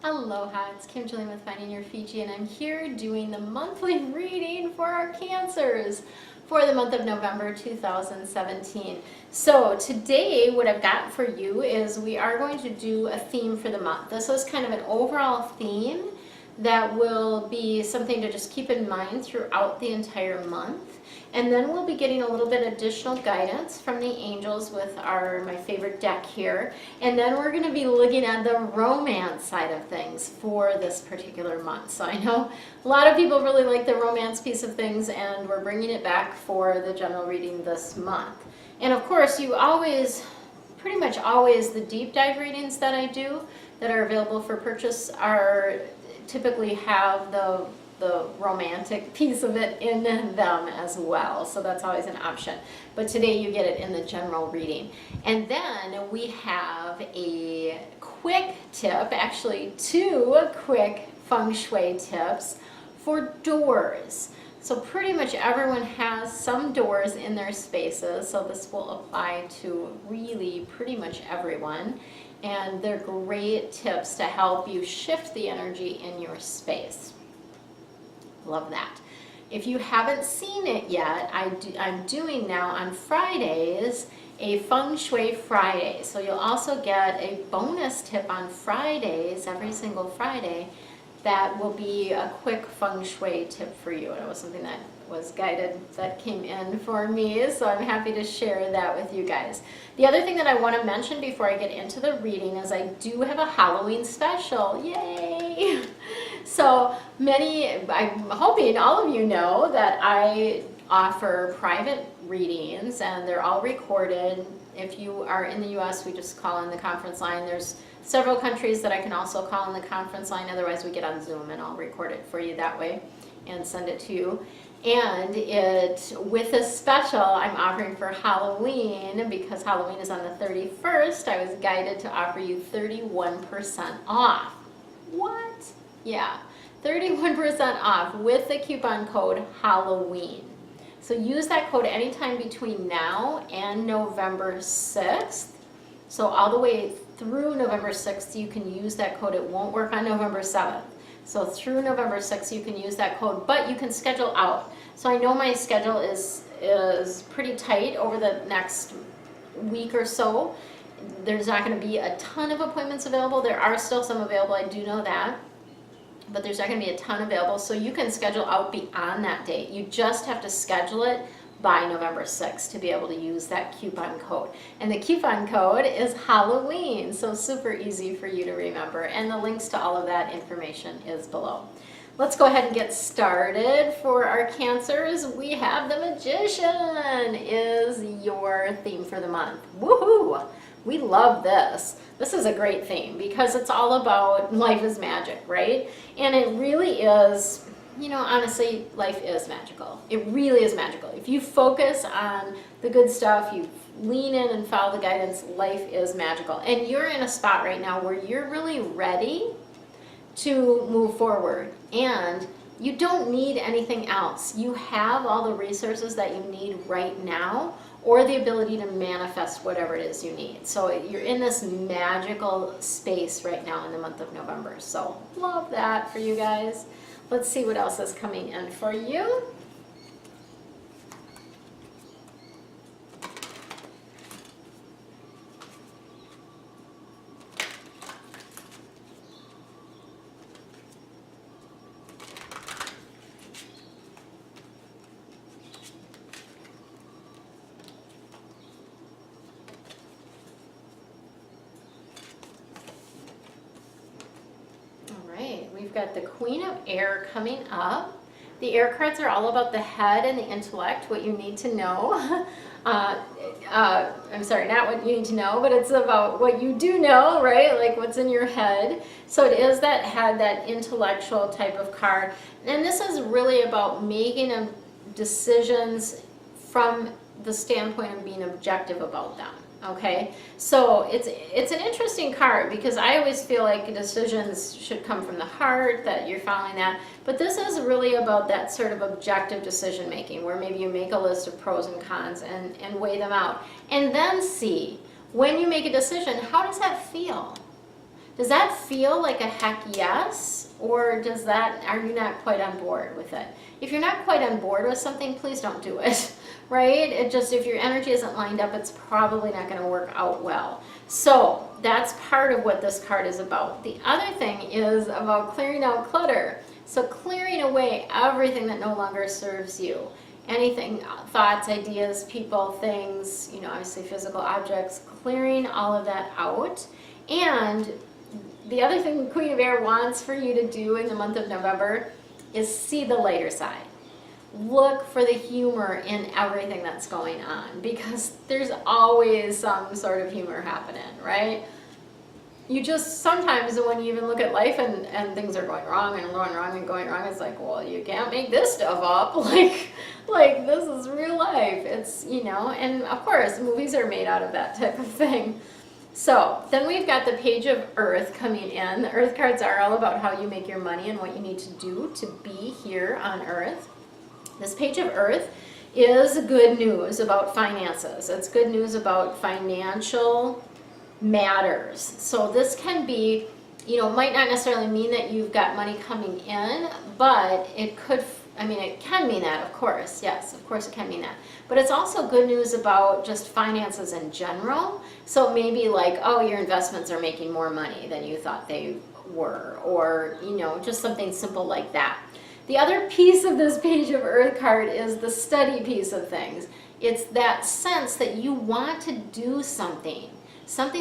Aloha, it's Kim Jillian with Finding Your Fiji, and I'm here doing the monthly reading for our Cancers for the month of November 2017. So today what I've got for you is we are going to do a theme for the month. This is kind of an overall theme that will be something to just keep in mind throughout the entire month. And then we'll be getting a little bit additional guidance from the angels with my favorite deck here. And then we're going to be looking at the romance side of things for this particular month. So I know a lot of people really like the romance piece of things, and we're bringing it back for the general reading this month. And of course, pretty much always the deep dive readings that I do that are available for purchase typically have the romantic piece of it in them as well, so that's always an option. But today you get it in the general reading. And then we have a quick tip, actually two quick Feng Shui tips for doors. So pretty much everyone has some doors in their spaces, so this will apply to really pretty much everyone. And they're great tips to help you shift the energy in your space. Love that. If you haven't seen it yet, I'm doing now on Fridays a Feng Shui Friday. So you'll also get a bonus tip on Fridays, every single Friday, that will be a quick Feng Shui tip for you. And it was something that was guided that came in for me, so I'm happy to share that with you guys. The other thing that I want to mention before I get into the reading is I do have a Halloween special. Yay! So I'm hoping all of you know that I offer private readings, and they're all recorded. If you are in the US, we just call in the conference line. There's several countries that I can also call in the conference line. Otherwise, we get on Zoom and I'll record it for you that way and send it to you. And with a special I'm offering for Halloween, because Halloween is on the 31st, I was guided to offer you 31% off. What? Yeah, 31% off with the coupon code Halloween. So use that code anytime between now and November 6th. So all the way through November 6th, you can use that code. It won't work on November 7th. So through November 6th, you can use that code, but you can schedule out. So I know my schedule is pretty tight over the next week or so. There's not going to be a ton of appointments available. There are still some available, I do know that, but there's not going to be a ton available. So you can schedule out beyond that date. You just have to schedule it by November 6th to be able to use that coupon code. And the coupon code is Halloween, so super easy for you to remember. And the links to all of that information is below. Let's go ahead and get started. For our Cancers, we have the Magician is your theme for the month. Woohoo! We love this. This is a great theme because it's all about life is magic, right? And it really is. You know, honestly, life is magical. It really is magical. If you focus on the good stuff, you lean in and follow the guidance, life is magical. And you're in a spot right now where you're really ready to move forward. And you don't need anything else. You have all the resources that you need right now, or the ability to manifest whatever it is you need. So you're in this magical space right now in the month of November. So love that for you guys. Let's see what else is coming in for you. We've got the Queen of Air coming up. The air cards are all about the head and the intellect, what you need to know. I'm sorry, not what you need to know, but it's about what you do know, right? Like what's in your head. So it is that head, that intellectual type of card. And this is really about making decisions from the standpoint of being objective about them. Okay, so it's an interesting card because I always feel like decisions should come from the heart, that you're following that. But this is really about that sort of objective decision making where maybe you make a list of pros and cons and weigh them out. And then see, when you make a decision, how does that feel? Does that feel like a heck yes? Or are you not quite on board with it? If you're not quite on board with something, please don't do it, right? If your energy isn't lined up, it's probably not going to work out well. So that's part of what this card is about. The other thing is about clearing out clutter. So clearing away everything that no longer serves you. Anything, thoughts, ideas, people, things, obviously physical objects, clearing all of that out. And the other thing Queen of Air wants for you to do in the month of November is see the lighter side. Look for the humor in everything that's going on, because there's always some sort of humor happening, right? You just, sometimes when you even look at life and things are going wrong and going wrong and going wrong, it's like, well, you can't make this stuff up. Like this is real life. It's, and of course, movies are made out of that type of thing. So then we've got the Page of Earth coming in. The Earth cards are all about how you make your money and what you need to do to be here on Earth. This Page of Earth is good news about finances. It's good news about financial matters. So this can be, might not necessarily mean that you've got money coming in, but it could, it can mean that, of course. Yes, of course it can mean that. But it's also good news about just finances in general. So maybe like, oh, your investments are making more money than you thought they were, or, just something simple like that. The other piece of this Page of Earth card is the study piece of things. It's that sense that you want to do something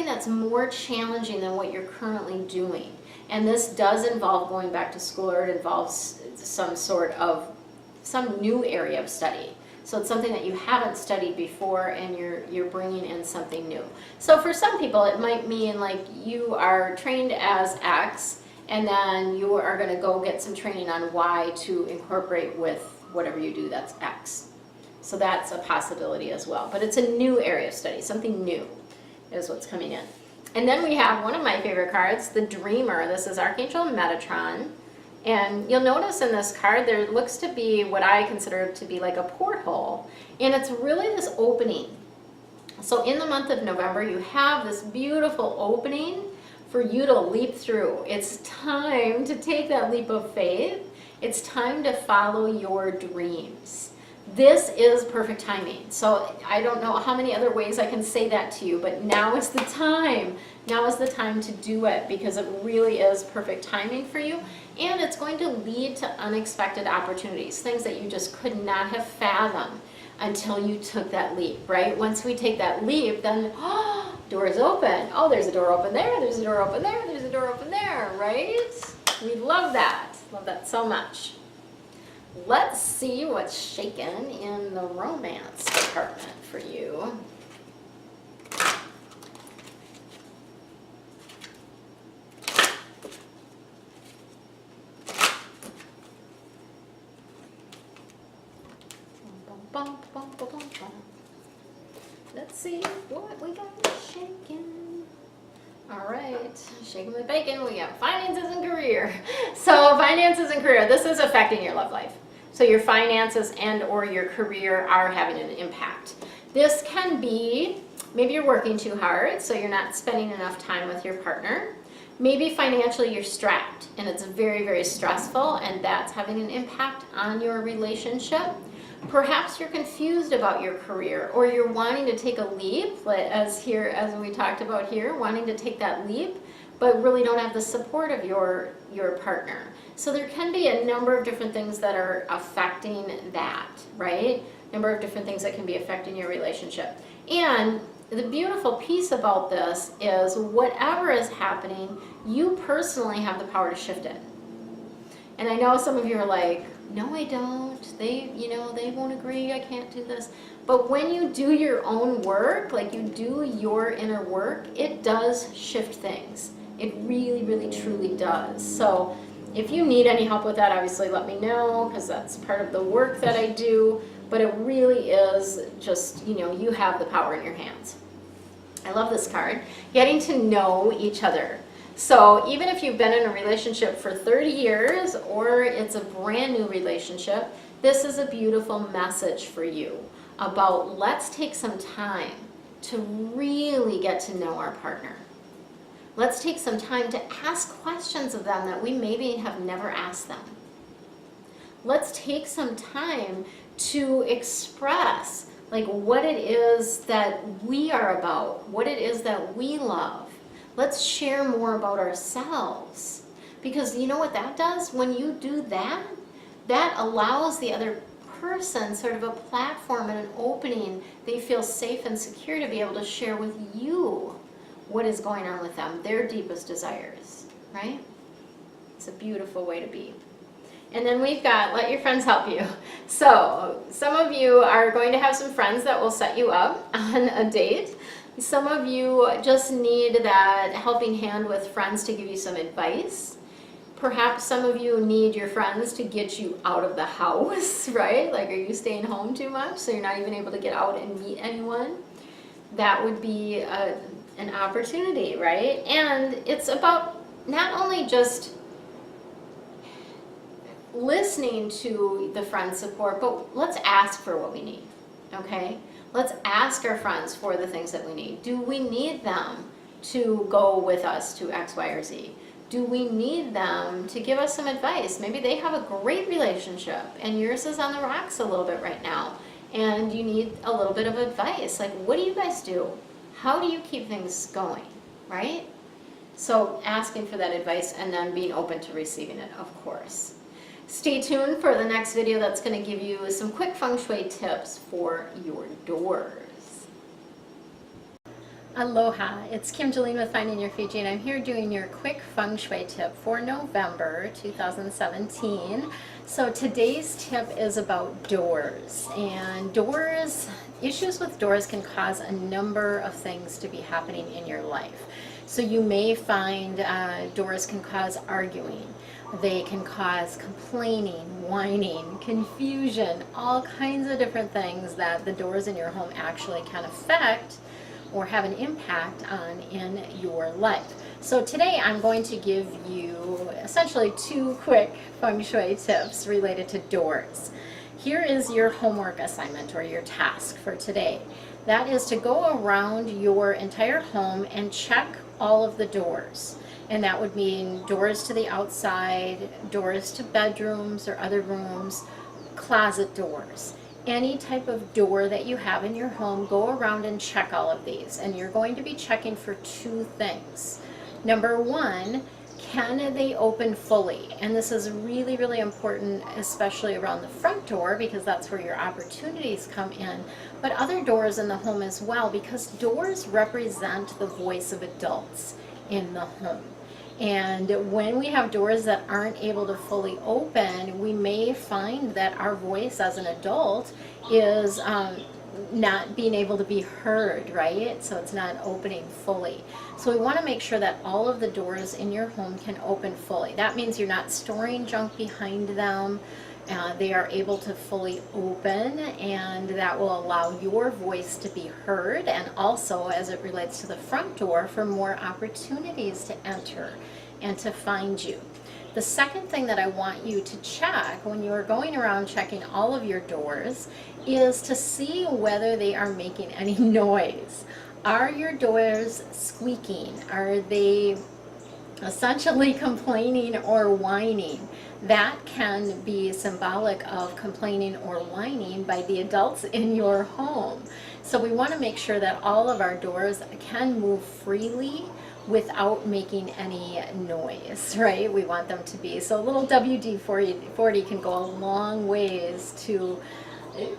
that's more challenging than what you're currently doing. And this does involve going back to school, or it involves some new area of study. So it's something that you haven't studied before, and you're bringing in something new. So for some people, it might mean like you are trained as X, and then you are going to go get some training on Y to incorporate with whatever you do that's X. So that's a possibility as well. But it's a new area of study, something new is what's coming in. And then we have one of my favorite cards, the Dreamer. This is Archangel Metatron. And you'll notice in this card, there looks to be what I consider to be like a porthole. And it's really this opening. So in the month of November, you have this beautiful opening for you to leap through. It's time to take that leap of faith. It's time to follow your dreams. This is perfect timing. So I don't know how many other ways I can say that to you, but now is the time. Now is the time to do it, because it really is perfect timing for you. And it's going to lead to unexpected opportunities, things that you just could not have fathomed until you took that leap, right? Once we take that leap, then, doors open. Oh, there's a door open there, there's a door open there, there's a door open there, right? We love that. Love that so much. Let's see what's shaking in the romance department for you. Let's see what we got shaking. All right, shaking the bacon. We got finances and career. So finances and career, this is affecting your love life. So your finances and or your career are having an impact. This can be, maybe you're working too hard, so you're not spending enough time with your partner. Maybe financially you're strapped and it's very, very stressful, and that's having an impact on your relationship. Perhaps you're confused about your career, or you're wanting to take a leap, as we talked about here, wanting to take that leap, but really don't have the support of your partner. So there can be a number of different things that are affecting that, right? Number of different things that can be affecting your relationship. And the beautiful piece about this is whatever is happening, you personally have the power to shift it. And I know some of you are like, no, I don't. They won't agree. I can't do this. But when you do your own work, like you do your inner work, it does shift things. It really, really, truly does. So if you need any help with that, obviously let me know, because that's part of the work that I do. But it really is just, you have the power in your hands. I love this card. Getting to know each other. So even if you've been in a relationship for 30 years or it's a brand new relationship, this is a beautiful message for you about let's take some time to really get to know our partner. Let's take some time to ask questions of them that we maybe have never asked them. Let's take some time to express like what it is that we are about, what it is that we love. Let's share more about ourselves. Because you know what that does? When you do that, that allows the other person sort of a platform and an opening. They feel safe and secure to be able to share with you what is going on with them, their deepest desires, right? It's a beautiful way to be. And then we've got let your friends help you. So some of you are going to have some friends that will set you up on a date. Some of you just need that helping hand with friends to give you some advice. Perhaps some of you need your friends to get you out of the house, right? Like, are you staying home too much so you're not even able to get out and meet anyone? That would be an opportunity, right? And it's about not only just listening to the friend support, but let's ask for what we need, okay? Let's ask our friends for the things that we need. Do we need them to go with us to X, Y, or Z? Do we need them to give us some advice? Maybe they have a great relationship and yours is on the rocks a little bit right now and you need a little bit of advice. Like, what do you guys do? How do you keep things going, right? So asking for that advice and then being open to receiving it, of course. Stay tuned for the next video that's going to give you some quick Feng Shui tips for your doors. Aloha, it's Kim Jolene with Finding Your Fiji, and I'm here doing your quick Feng Shui tip for November 2017. So today's tip is about doors, and doors, issues with doors can cause a number of things to be happening in your life. So you may find doors can cause arguing. They can cause complaining, whining, confusion, all kinds of different things that the doors in your home actually can affect or have an impact on in your life. So today I'm going to give you essentially two quick Feng Shui tips related to doors. Here is your homework assignment or your task for today. That is to go around your entire home and check all of the doors. And that would mean doors to the outside, doors to bedrooms or other rooms, closet doors. Any type of door that you have in your home, go around and check all of these. And you're going to be checking for two things. Number one, can they open fully? And this is really, really important, especially around the front door, because that's where your opportunities come in. But other doors in the home as well, because doors represent the voice of adults in the home. And when we have doors that aren't able to fully open, we may find that our voice as an adult is not being able to be heard, right? So it's not opening fully. So we want to make sure that all of the doors in your home can open fully. That means you're not storing junk behind them. They are able to fully open, and that will allow your voice to be heard, and also as it relates to the front door, for more opportunities to enter and to find you. The second thing that I want you to check when you are going around checking all of your doors is to see whether they are making any noise. Are your doors squeaking? Are they essentially complaining or whining? That can be symbolic of complaining or whining by the adults in your home. So we want to make sure that all of our doors can move freely without making any noise, right? We want them to be. So a little WD-40 can go a long ways to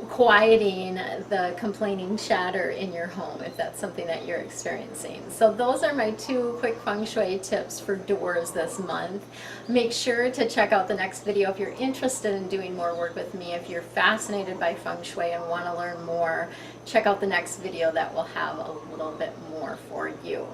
quieting the complaining chatter in your home if that's something that you're experiencing. So those are my two quick Feng Shui tips for doors this month. Make sure to check out the next video if you're interested in doing more work with me. If you're fascinated by Feng Shui and want to learn more, check out the next video that will have a little bit more for you.